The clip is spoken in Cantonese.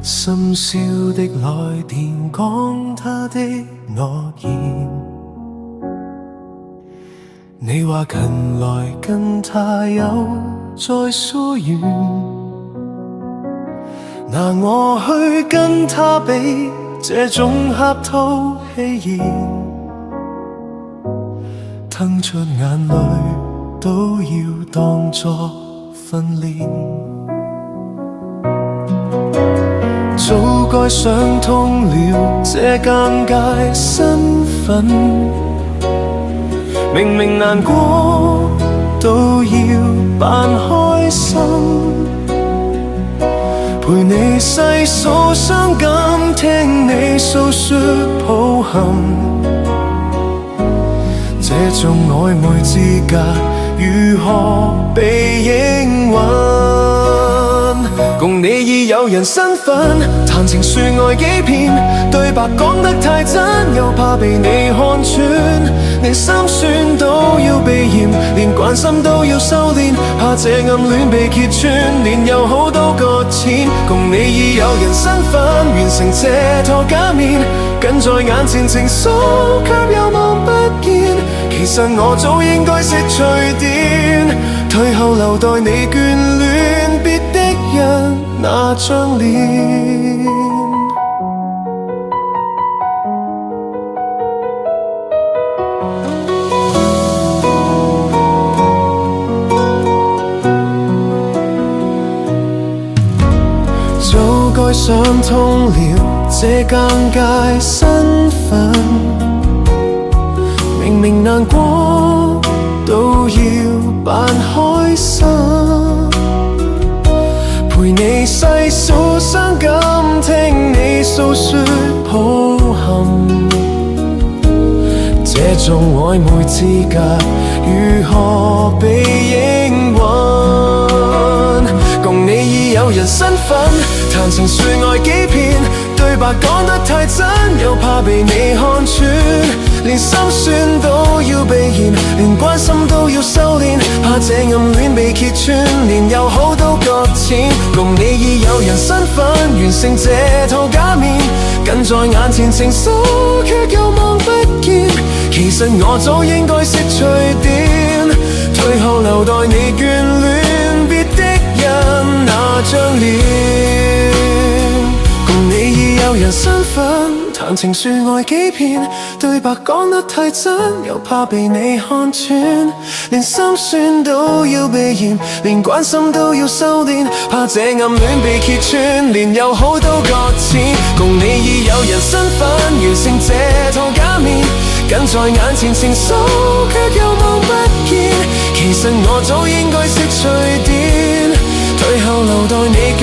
深宵的來電講他的諾言，你話近來跟他有再疏遠，拿我去跟他比，這種客套戲言，吞出眼淚都要當作訓練。早該想通了這尷尬身份，明明難過都要扮開心，陪你細數傷感，聽你訴說抱憾，這種曖昧資格如何被應允？共你已有人身份，談情說愛幾遍，對白講得太真，又怕被你看穿，連心酸都要避嫌，連關心都要收斂，怕這暗戀被揭穿，連友好都擱淺。共你已有人身份，完成這套假面，近在眼前情愫卻又望不見，其實我早應該識趣點，退後留待你眷戀別的人那張臉。早該想通了這尷尬身份，明明難過都要扮開心，陪你細數傷感，聽你訴說抱憾，這種曖昧資格如何被應允？共你已有人身份，談情說愛幾遍，對白講得太真，又怕被你看穿，連心酸都要避嫌，連關心都要收斂，怕這暗戀被揭穿，連友好都擱淺。共你已有人身份，完成這套假面，近在眼前情愫卻又望不見，其實我早應該識趣點，退後留待你眷戀別的人那張臉。共你已有人身份，談情說愛幾遍，對白講得太真，又怕被你看穿，連心酸都要避嫌，連關心都要收斂，怕這暗戀被揭穿，連友好都擱淺。共你已有人身份，完成這套假面，近在眼前情愫卻又望不見，其實我早應該識趣點，退後留待你眷